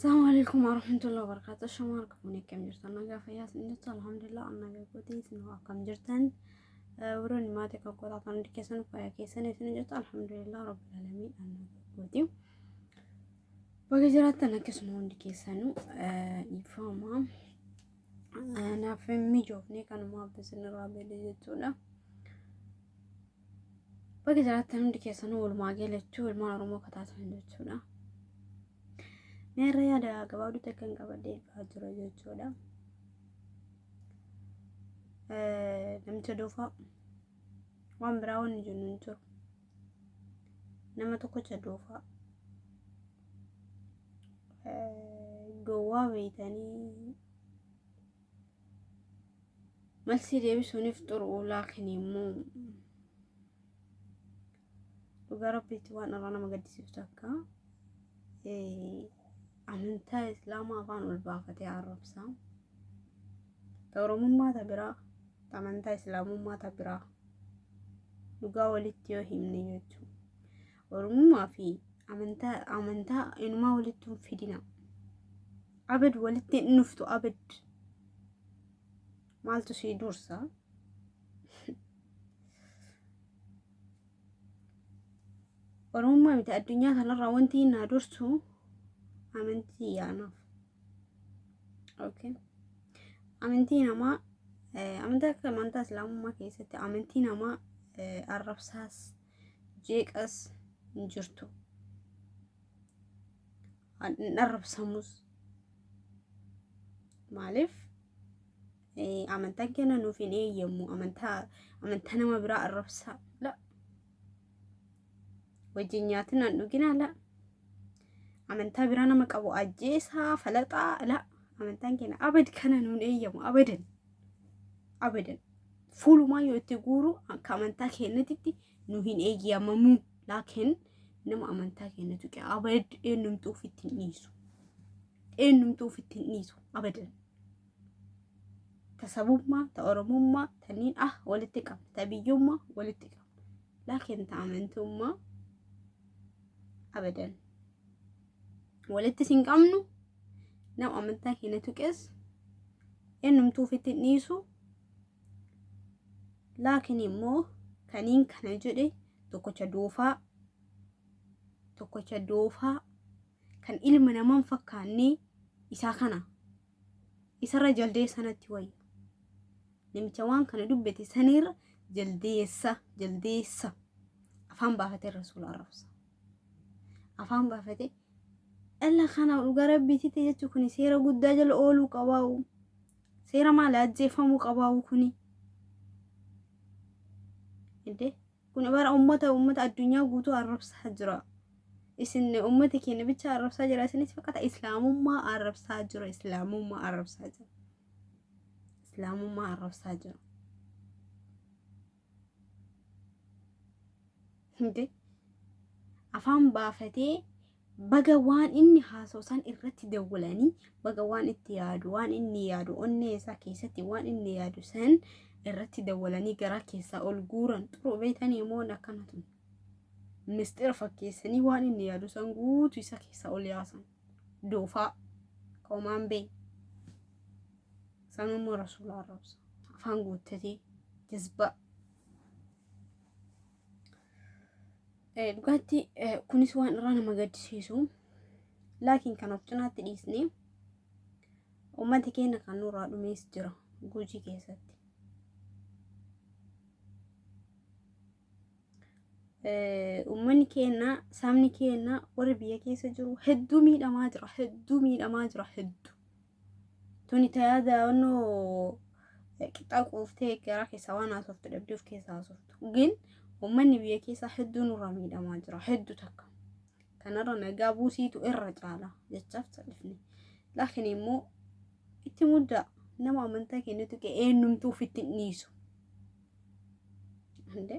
السلام عليكم ورحمة الله وبركاته. شماركم كم جرتن نجا فياس إنجت الحمد لله أنا جاكوتي سنوا كم جرتن وروني ما تكاكوت عطان كيسن فيا كيسن إنجت الحمد لله رب العالمين أنا جاكوتي بقى جرتنا كسنون كيسنو يفهمها أنا في ميجوفني كانوا ما بسن رابع لجتونا بقى جرتنا كيسنو والما جلتو والما رمو كتاتن جتونا Meerra yaada gabaabduu takkan qabadhee dhufaa jira jechuudha. Namicha dhuunfaa waan biraa waan jennu hin jiru. Nama tokkicha dhuunfaa gowwaa beeytanii malsii deebisuuniif xuru laakiin immoo dhugaa rabbiitti waan irraa nama gaddisiiftu akka amantaa islaamaa afaan ol baafatee arrabsaa oromummaa tabiraa amantaa islaamummaa tabiraa dhugaa walitti yoo himne jechuudha. Oromummaa fi amantaa inumaa walitti hin fidina. Abad walitti hin dhuftu abad maaltu sii dursa? Oromummaa miti addunyaa kanarraa wanti hin dursu amantii yaanaaf. Okay. Amantii namaa amantaa islaamummaa keessatti amantii namaa arrabsaas jeeqas hin jirtu. Arrabsamus maaliif amantaan keenya nuuf hin eeyyamu amantaa nama biraa arrabsaa la wajjin nyaatiin an dhugina la amantaa biraa nama qabu ajjeesaa falaxaa la amantaan keenya abad kana nuun eeyyamu abadan fuulumaa yoo itti guuru akka amantaa keenyatti nu hin eeyyamamu laakiin nama amantaa keenya tuqe abad eenyumtuu ofitti hin dhiisu abadan tasabummaa ta oromummaa taniin walitti qabna ta biyyummaa walitti qabna laakiin ta amantummaa abadan walitti sin qabnu nama amantaa keenya tuqes eenyumtuu ofitti hin dhiisu laakiin immoo kaniin kana jedhe tokkocha doofaa kan ilma namaan fakkaannee isaa kana isarra jaldeessanatti wayya namicha waan kana dubbate sanirra jaldeessa afaan baafatee rasuula arrabsa afaan baafatee alla kana dhugaa rabbiitti jechu kuni seera guddaa jala ooluu qabaa'u seera maal ajjeefamuu qabaa'u kuni inde kun bara ummata addunyaa guutuu arrabsaa jira isin ummata keenya bicha arrabsaa jira isinis fakkata islaamummaa arrabsaa jira inde afaan baafatee baga waan inni haasawsan irratti dawwalanii baga waan itti yaadu waan inni yaadu onnee isaa keessatti waan inni yaadu san irratti dawwalanii garaa keessaa ol guuran xuruu beeytanii immoo akkanatu mistira fakkeessanii waan inni yaadu san guutuu isa keessaa ol yaasan doofaa qoomaan bee sanummoo rasuula arrabsa afaan guuttatee jazba dhugaatti kunis waan irraa nama gaddisiisu laakiin kan of cinaatti dhiisnee uummata keenya kan nurraa dhumees jira Gujii keessatti uummanni keenya sabni keenya warri biyya keessa jiru hedduu miidhamaa jira tuni tajaajila daawwannoo qixxaa quuftee garaa keessaa waan haasoftu dhabdee of keessaa haasoftu gin uummanni biyya keessa hedduu nurraa miidhamaa jira hedduu takka kanarra nagaa buusiitu irra caala jechaaf salphifne laakiin immoo itti muddaa nama amantaa keenya tuqe eenyumtuu ofitti hin dhiisu ande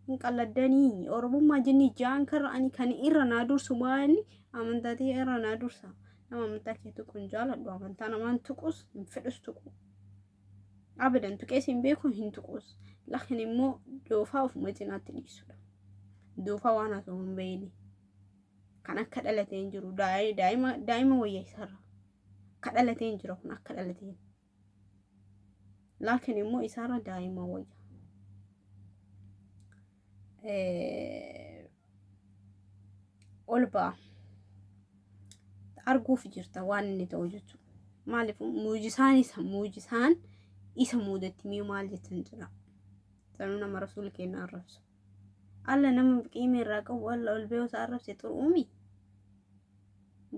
hin qalladanii oromummaa jenni jaan karra ani kan irra naa dursu maali amantaatii irra naa dursa nama amantaa kee tuquun jaaladhu amantaa namaan tuqus hin fedhus tuqu abadan tuqees hin beeku hin tuqus laakiin immoo doofaa ofuma cinaatti dhiisudha doofaa waan haasa'u hin beeyne kan akka dhalatee hin jiru daa'ima wayya isarra ka dhalatee hin jiru kun akka dhalatee laakiin immoo isarra daa'ima wayya ol ba'a arguuf jirta waan inni ta'u jechuudha. Maaliif muujisaan isa muudatti mi'u maal jettan jira. Sanuu nama rasuul keenya arrabsu. Alla nama qiimee irraa qabu alla ol beeyosa arrabse xuruumi.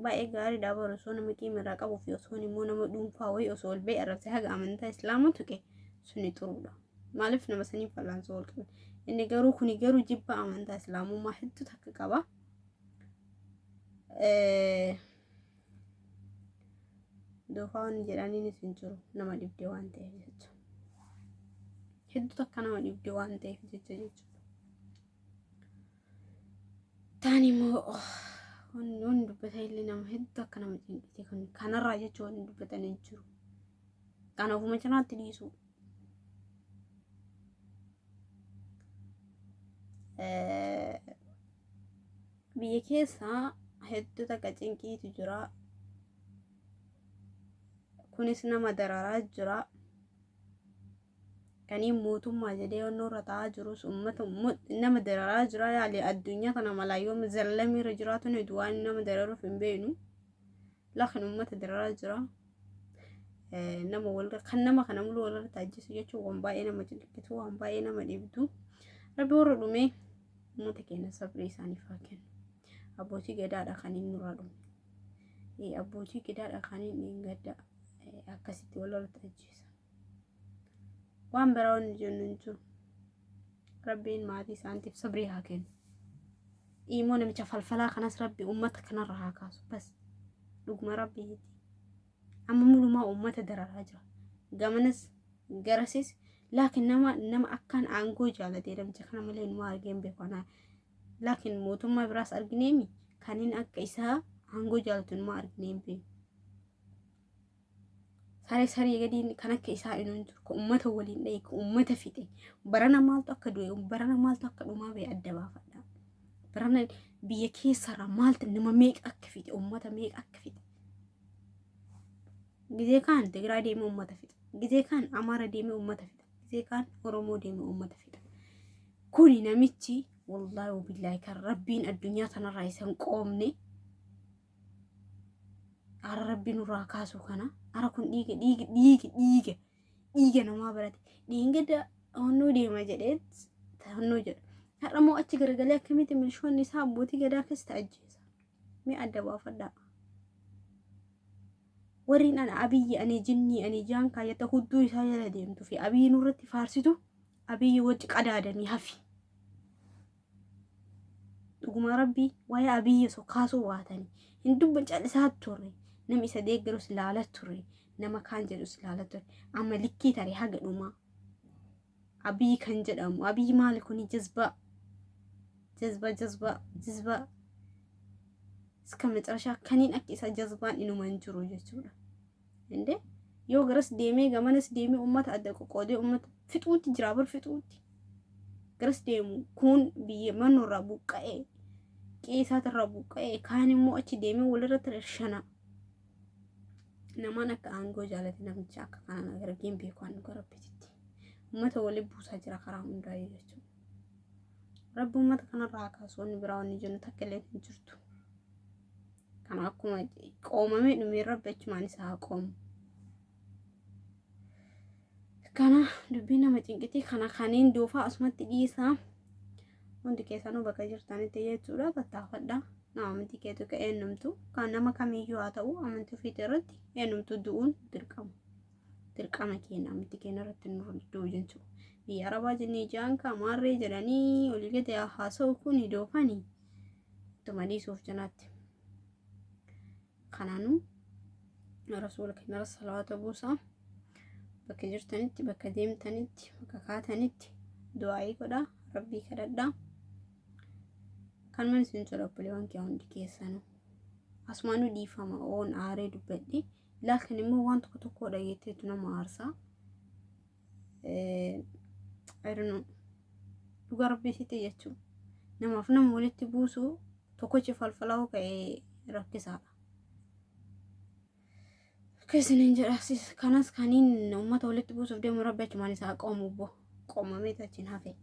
Baay'ee gaariidha bara osoo nama qiimee irraa qabu fi osoo immoo nama dhuunfaa wayii osoo ol bee arrabse haga amantaa islaamaa tuqe suni xuruudha. Maaliif nama sanii fal'aansoo ol qabu. Inni garuu jibba amantaa islaamummaa hedduu takka qaba. Doofaan jedhaniinis hin jiru nama dhibdee waan ta'eef jechuudha. Hedduu takka nama dhibdee waan ta'eef jechuudha. Taani immoo wanni dubbata illee nama hedduu akka nama cinqite kanarraa jechuun wanni dubbatan hin jiru. Kana ofuma cinaatti dhiisu. Biyya keessaa hedduu takka cinqiitu jira. Kunis nama dararaa jira. Kaniin mootummaa jedhee onnoo irra taa'aa jirus uummata nama dararaa jira yaali addunyaa kana malaayyoo zallamii irra jiraatu ni waan nama dararuuf hin beeknu. Laakiin uummata dararaa jira. Nama kana muluu walirra taajjisu jechuun waan baay'ee nama cinqitu waan baay'ee nama dhibdu. Rabbi warra dhumee uummata keenya sabrii isaaniif haa kennu. Abbootii gadaadha kan inni nurraa dhume. Abbootii gadaadha kan inni hin gadda. Akkasitti walirra taajjisa. Waan biraa wanni jennu hin jiru. Rabbiin maatii isaaniitiif sabrii haa kennu. Immoo namicha falfalaa kanas rabbi uummata kanarra haa kaasu. Bas dhuguma rabbiiti. Amma mulumaa uummata dararaa jira. Gamanas garasis laakiin nama akkaan aangoo jaalatee namicha kana malee numa argeen beekanaa. Laakiin mootummaa biraas argineemi kaniin akka isaa aangoo jaalatu numa argineen beeku. Saree gadiin kan akka isaa inuun jiru ka uummata waliin dha'e ka uummata fixe barana maaltu akka du'e barana maaltu akka dhumaa ba'e adda baafadha. Barana biyya keessarraa maaltu nama meeqa akka fixe uummata meeqa akka fixe. Gizee kaan Tigiraa deemee uummata fixe. Gizee kaan Amaara deemee uummata fixe. Gizee kaan Oromoo deemee uummata fixe. Kuni namichi wallaahi wabillaahi kan rabbiin addunyaa tanarraa isan qoomne ara rabbiin nurraa kaasu kana ara kun dhiiga namaa barate dhiingada honnoo deema jedheet honnoo jedha har'a moo achi garagalee akkamitti milishoonni isaa abbootii gadaa keessa ta'ajjeesa mee adda baafadhaa warriin ana abiyyi ani jinnii ani jaan kaayyata hudduu isaa jala deemtu fi abiyyi nurratti faarsitu abiyyi wajji qadaadamii hafi dhuguma rabbii waa'ee abiyyi so kaasuu baatanii hin dubban callisaatti turre nama isa deeggarus ilaalaa ture nama kaan jedhus ilaalaa ture amma likkii taree haga dhumaa abiyyi kan jedhamu abiyyi maali kuni jazba iska mecerashaa kaniin akka isa jazbaan inuman jiru jechuudha inde yoo garas deemee gamanas deemee ummata adda qoqqoodee ummata fixuutti jira bar fixuutti garas deemu kun biyya manurraa buqqa'ee qeesaatirraa buqqa'ee kaan immoo achi deemee walirratti irshana namaan akka aangoo jaalate namicha akka kanaan agargeen beekwaan dhuga rabbititti ummata waliin buusaa jira karaa hundaa jechuudha rabbi ummata kanarraa kaasuun biraa wanni jennu takka illee hin jirtu kana akkuma qoomamee dhumee rabbi achumaan isaa haa qoomu kana dubbii nama cinqitii kana kaniin doofaa asumatti dhiisaa hundi keessanuu bakka jirtanitti jechuudha tattaafadha nama amantii keetu ka eenyumtu kan nama kamiyyuu haa ta'u amantii ofiitti irratti eenyumtu du'uun dirqama keenya amantii keenya irratti nurra du'u jechuudha biyya arabaa jennee jaan maarree jedhanii olii gadi haasa'u kun doofanii ittuma dhiisuuf janaatti kanaanuu rasuula keenya salawaata buusaa bakka jirtanitti bakka deemtanitti bakka kaatanitti du'aa'ii godhaa rabbii kadhadhaa kan man isin jedhu obboleewwan kee hundi keessanuu asumaanuu dhiifama oon aaree dubbadhi laakiin immoo waan tokko dhageetteetu nama aarsaa dhuga rabbii sitti jechuudha namaaf nama walitti buusu tokkochi falfalaa ka'ee rakkisaadha. Keessaniin jedhasis kanas kaniin uummata walitti buusuuf deemu rabbi achumaan isaa qoomu qoomamee achiin hafe.